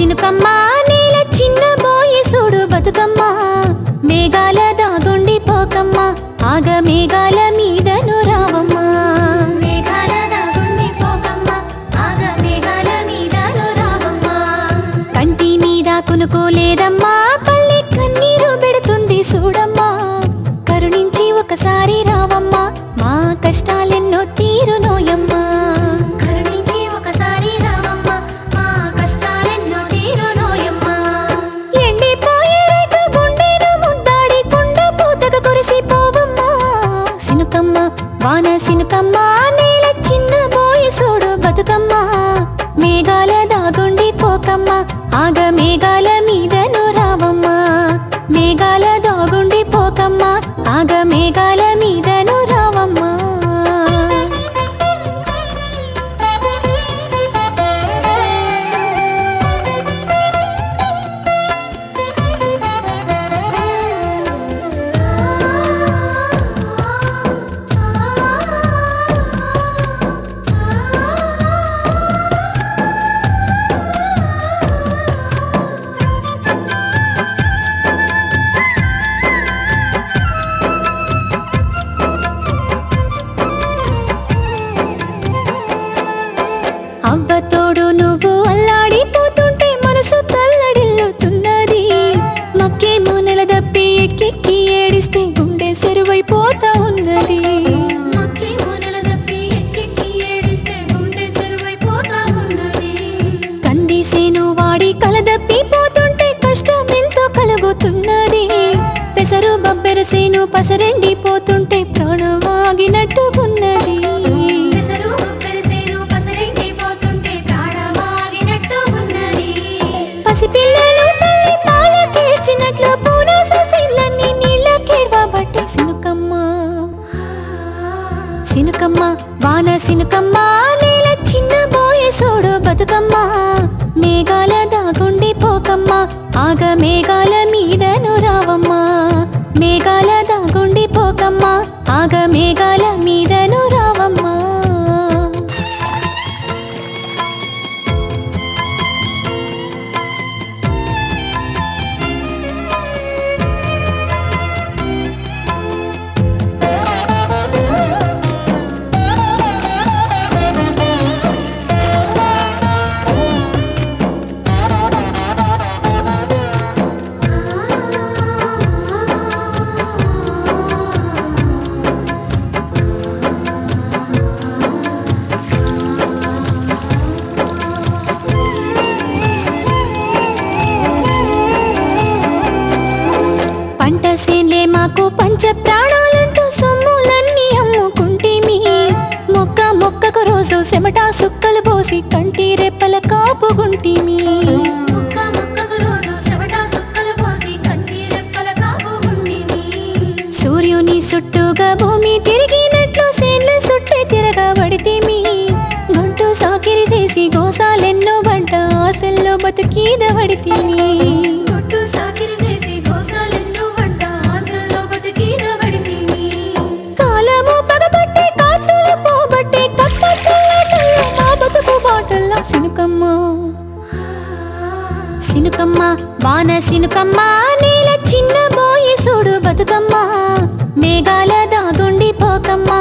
సినుకమ్మ నేల చిన్న బోయి సూడు బతుకమ్మ మేఘాల దాగుండి పోకమ్మ ఆగ మేఘాల మీదను రావమ్మ మేఘాల దాగుండి పోకమ్మ ఆగ మేఘాల మీదను రావమ్మ కంటి మీద కునుకోలేదమ్మా పల్లె కన్నీరు పెడుతుంది చూడమ్మా కరుణించి ఒకసారి రావమ్మా మా కష్టాలెన్నో తీరునోయమ్మా కరుణించి ఒకసారి రావమ్మా మా కష్టాలెన్నో తీరునోయమ్మా ఎండిపోయే రైతు గుండెను ముద్దాడి కుండ పూతకు కురిసిపోవమ్మా సినుకమ్మ వాన సినుకమ్మ నేల చిన్న బోయి సూడు బతుకమ్మ మేఘాల దాగుండి పోకమ్మ ఆగ మేఘాల మీదను రావమ్మా మేఘాల దాగుండి పోకమ్మ ఆగ మేఘాల మీదను రావమ్మా అవ్వతోడు నువ్వు అల్లాడిపోతుంటే మనసు తల్లడిల్లుతున్నది మక్కేమో నెలదప్పి ఎక్కెక్కి ఏడిస్తే గుండె సెరువైపోతా ఉన్నది మక్కేమో నెలదప్పి ఎక్కెక్కి ఏడిస్తే గుండె సెరువైపోతా ఉన్నది కందిసేను వాడి కలదప్పి పోతుంటే కష్టం ఎంతో కలుగుతున్నది పెసరు బబ్బెరసేను పసరెండిపోతుంటే ప్రాణం ఆగినట్టున్నది పిల్లలు తల్లి పాలకేర్చినట్లు పూనాస సీన్లన్నీ నీళ్ళకేడ్వబట్టే సినుకమ్మ సినుకమ్మ వాన సినుకమ్మ నేల చిన్న బోయి సూడు బతుకమ్మ మేఘాల దాగుండి పోకమ్మ ఆగ మేఘాల మీదను రావమ్మ మేఘాల దాగుండి పోకమ్మ ఆగ మేఘాల మీదను రావమ్మ పంట సేన్లే మాకు పంచ ప్రాణాలంటూ సొమ్ములన్నీ అమ్ముకుంటేమి మొక్క మొక్కకు రోజు చెమట సుక్కలు పోసి కంటి రెప్పల కాపుగుంటిమి మొక్క మొక్కకు రోజు చెమట సుక్కలు పోసి కంటి రెప్పల కాపుగుంటిమి సూర్యుని చుట్టూగా భూమి తిరిగినట్లు సేన్ల చుట్టే తిరగబడితేమి గంటు సాకిరి చేసి గోసాలెన్నో బంట ఆశల్లో బతుకీదబడితేమి గొట్టు సాకిరి చేసి సినుకమ్మ వాన సినుకమ్మ నేల చిన్న బోయి సూడు బతుకమ్మ మేఘాల దాగుండి పోకమ్మ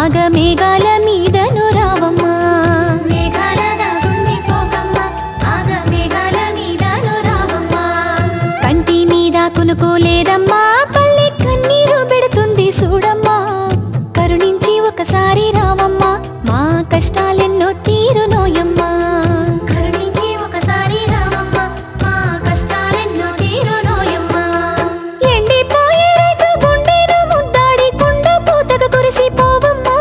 ఆగ మేఘాల మీదను రావమ్మ మేఘాల దాగుండి పోకమ్మ ఆగ మేఘాల మీదను రావమ్మ కంటి మీద కునుకోలేదమ్మా పల్లె కన్నీరు పెడుతుంది చూడమ్మా కరుణించి ఒకసారి రావమ్మా మా కష్టాలెన్నో తీరునోయమ్మా కరుణించి ఒకసారి రావమ్మా మా కష్టాలెన్నో తీరునోయమ్మా ఎండిపోయే రైతు గుండెను ముద్దాడి కుండ పూతకు కురిసిపోవమ్మా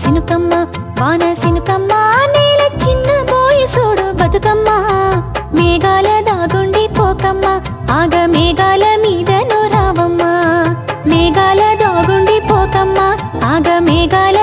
సినుకమ్మ వాన సినుకమ్మ నేల చిన్న బోయి సూడు బతుకమ్మ మేఘాల దాగుండి పోకమ్మ ఆగ మేఘాల మీదను రావమ్మ మేఘాల దాగుండి పోకమ్మ ఆగ మేఘాల